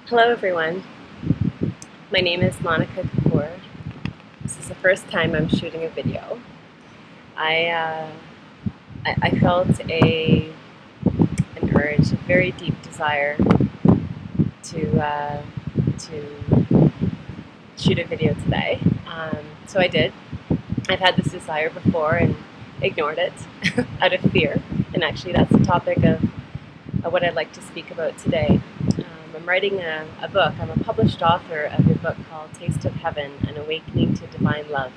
Hello everyone, my name is Monica Kapoor. This is the first time I'm shooting a video. I, uh, I felt an urge, a very deep desire to shoot a video today. So I did. I've had this desire before and ignored it out of fear. And actually that's the topic of what I'd like to speak about today. I'm writing a book. I'm a published author of a book called Taste of Heaven, An Awakening to Divine Love.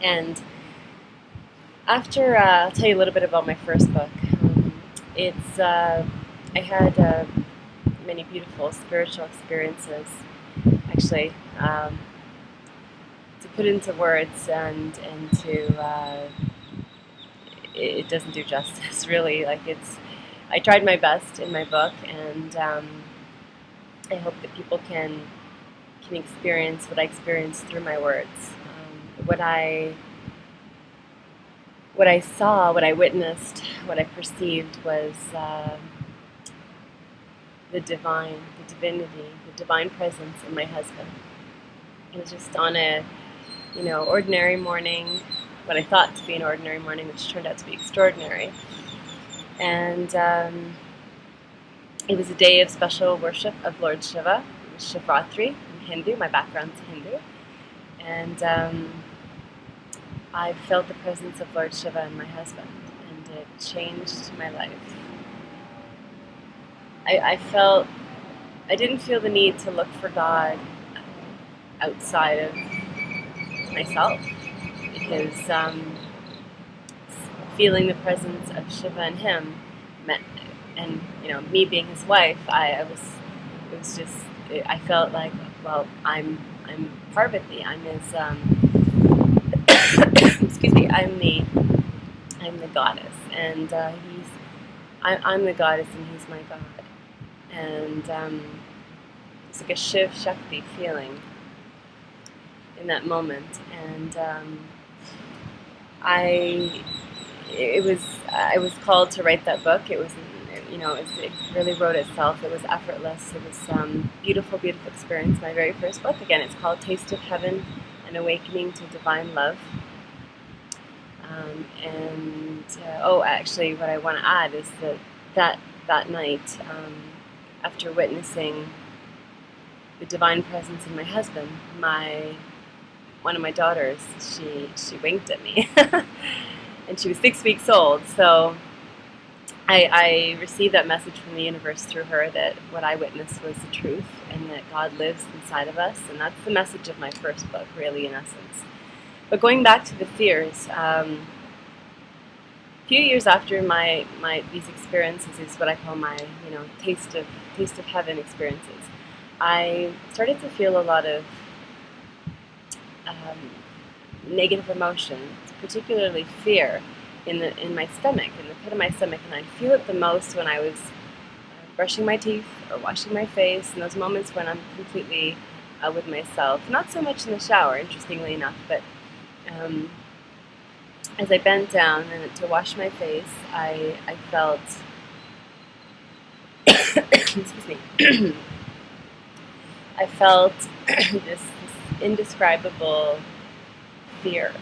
And I'll tell you a little bit about my first book. I had many beautiful spiritual experiences, actually, to put into words and it doesn't do justice, really. I tried my best in my book, and I hope that people can experience what I experienced through my words. What I saw, what I witnessed, what I perceived was the divinity, the divine presence in my husband. It was just on a, ordinary morning, what I thought to be an ordinary morning, which turned out to be extraordinary. And it was a day of special worship of Lord Shiva. It was Shivratri. I'm Hindu. My background's Hindu. And I felt the presence of Lord Shiva in my husband, and it changed my life. I didn't feel the need to look for God outside of myself, because feeling the presence of Shiva in him meant, and me being his wife, I felt like, well, I'm Parvati. I'm his excuse me. I'm the goddess, and I'm the goddess, and he's my god. And it's like a Shiv Shakti feeling in that moment, and I was called to write that book. It really wrote itself. It was effortless. It was beautiful, beautiful experience. My very first book. Again, it's called Taste of Heaven, An Awakening to Divine Love. Actually, what I want to add is that night, after witnessing the divine presence in my husband, one of my daughters, she winked at me, and she was 6 weeks old. So I received that message from the universe through her, that what I witnessed was the truth, and that God lives inside of us, and that's the message of my first book, really, in essence. But going back to the fears, a few years after these experiences, is what I call my taste of heaven experiences, I started to feel a lot of negative emotions, particularly fear, in my stomach, in the pit of my stomach, and I'd feel it the most when I was brushing my teeth or washing my face, in those moments when I'm completely with myself. Not so much in the shower, interestingly enough, but as I bent down and to wash my face, I felt excuse me. I felt this indescribable fear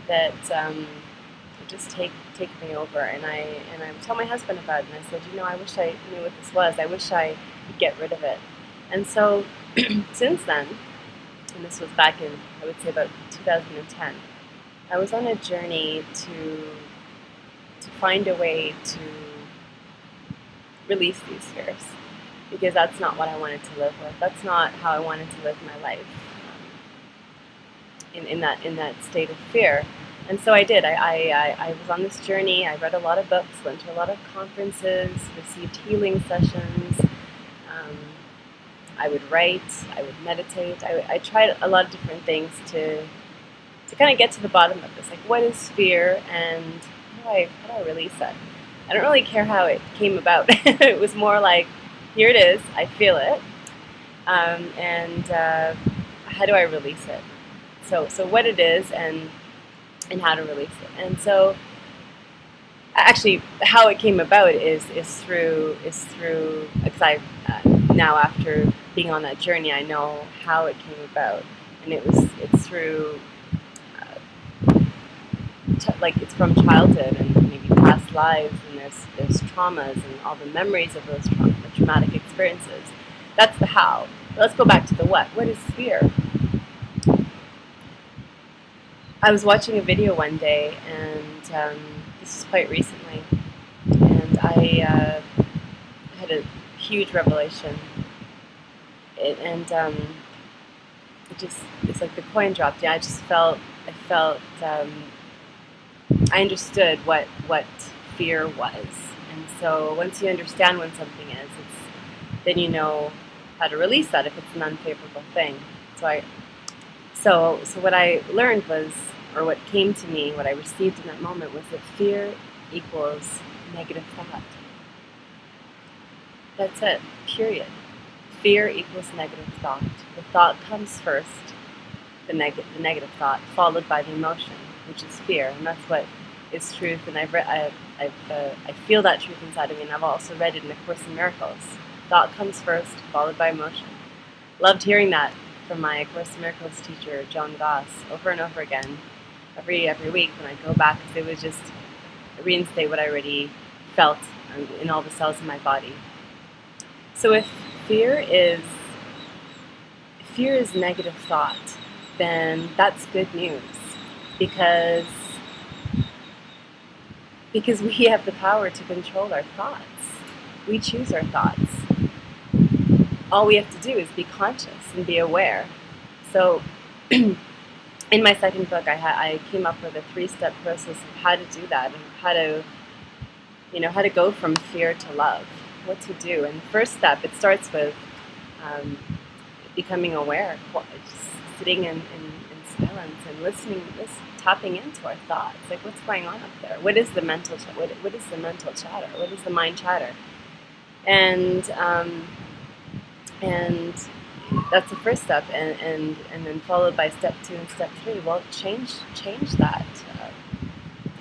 that would just take me over, and I told my husband about it, and I said, I wish I knew what this was. I wish I could get rid of it. And so since then, and this was back in, I would say, about 2010, I was on a journey to find a way to release these fears, because that's not what I wanted to live with. That's not how I wanted to live my life, in that state of fear. And so I did. I was on this journey. I read a lot of books, went to a lot of conferences, received healing sessions. I would write. I would meditate. I tried a lot of different things to kind of get to the bottom of this. Like, what is fear, and how do I release it? I don't really care how it came about. It was more like, here it is. I feel it, and how do I release it? So what it is, and how to release it. And so actually, how it came about is through because I now, after being on that journey, I know how it came about, and it's through like it's from childhood and maybe past lives, and there's traumas and all the memories of those the traumatic experiences. That's the how. But let's go back to the what. What is fear? I was watching a video one day, and this is quite recently, and I had a huge revelation. It's like the coin dropped. Yeah, I felt I understood what fear was, and so once you understand what something is, then you know how to release that if it's an unfavorable thing. So what I learned was, or what came to me, what I received in that moment was that fear equals negative thought. That's it. Period. Fear equals negative thought. The thought comes first, the negative thought, followed by the emotion, which is fear, and that's what is truth. And I feel that truth inside of me, and I've also read it in A Course in Miracles. Thought comes first, followed by emotion. Loved hearing that from my A Course in Miracles teacher, John Goss, over and over again, every week when I go back, because it would just reinstate what I already felt in all the cells in my body. So if fear is negative thought, then that's good news, because we have the power to control our thoughts. We choose our thoughts. All we have to do is be conscious and be aware. So in my second book, I came up with a 3-step process of how to do that, and how to go from fear to love, what to do. And the first step, it starts with becoming aware, just sitting in silence and listening, tapping into our thoughts. Like, what's going on up there? What is the mental what is the mental chatter? What is the mind chatter? And that's the first step, and then followed by step 2 and step 3. Well, change that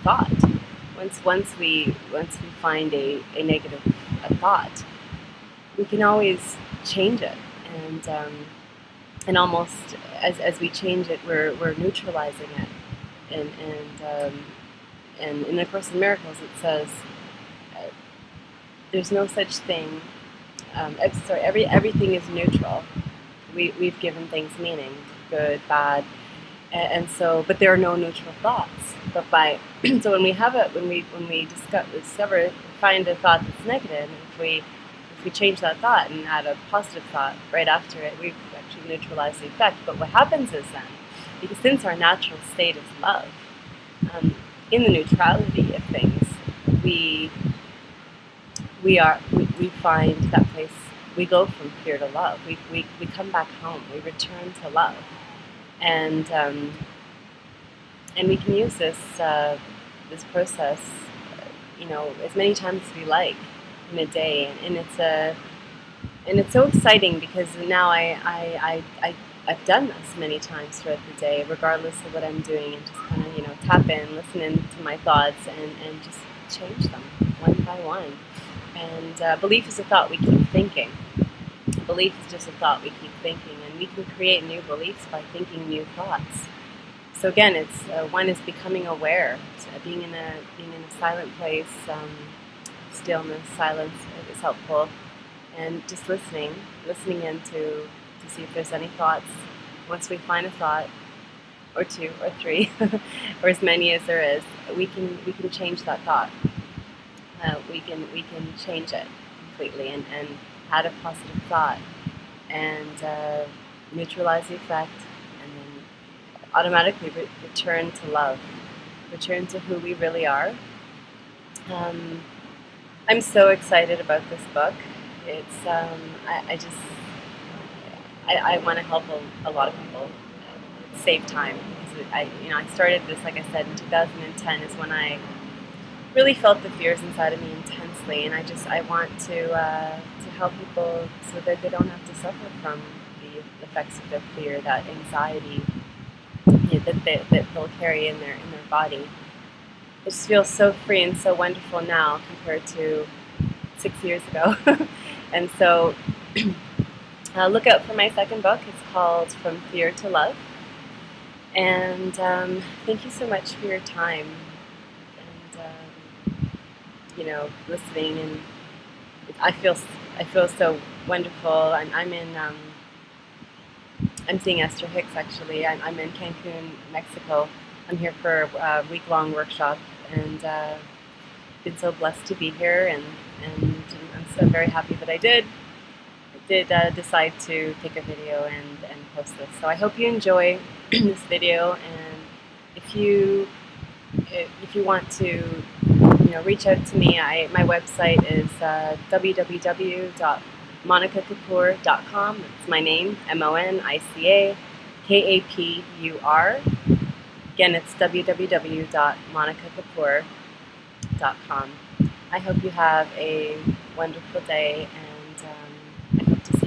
thought. Once we find a negative thought, we can always change it, and almost as we change it, we're neutralizing it. And in A Course in Miracles, it says there's no such thing. Everything is neutral. We've given things meaning, good, bad, and so, but there are no neutral thoughts. But so when we discover, find a thought that's negative, if we change that thought and add a positive thought right after it, we've actually neutralized the effect. But what happens is then, because since our natural state is love, in the neutrality of things, we find that place. We go from fear to love. We come back home. We return to love, and we can use this process, as many times as we like in a day, and it's so exciting, because now I've done this many times throughout the day, regardless of what I'm doing, and just kind of tap in, listen in to my thoughts, and just change them one by one. And belief is a thought we keep thinking. Belief is just a thought we keep thinking, and we can create new beliefs by thinking new thoughts. So again, it's one is becoming aware, being in a silent place, stillness, silence is helpful, and just listening in to see if there's any thoughts. Once we find a thought, or 2 or 3, or as many as there is, we can change that thought. We can change it completely, and add a positive thought, and neutralize the effect, and then automatically return to love, return to who we really are. I'm so excited about this book. It's I want to help a lot of people save time, because I started this, like I said, in 2010 is when I really felt the fears inside of me intensely, and I want to help people so that they don't have to suffer from the effects of their fear, that anxiety that they'll carry in their body. it just feels so free and so wonderful now compared to 6 years ago. And so look out for my second book. It's called From Fear to Love. And thank you so much for your time and listening. And I feel so wonderful. I'm seeing Esther Hicks actually. I'm in Cancun, Mexico. I'm here for a week-long workshop, and been so blessed to be here. And I'm so very happy that I did decide to take a video and post this. So I hope you enjoy this video, and if you want to reach out to me, my website is www.monicakapoor.com. It's my name, MONICAKAPUR. Again, it's www.monicakapoor.com. I hope you have a wonderful day, and I hope to see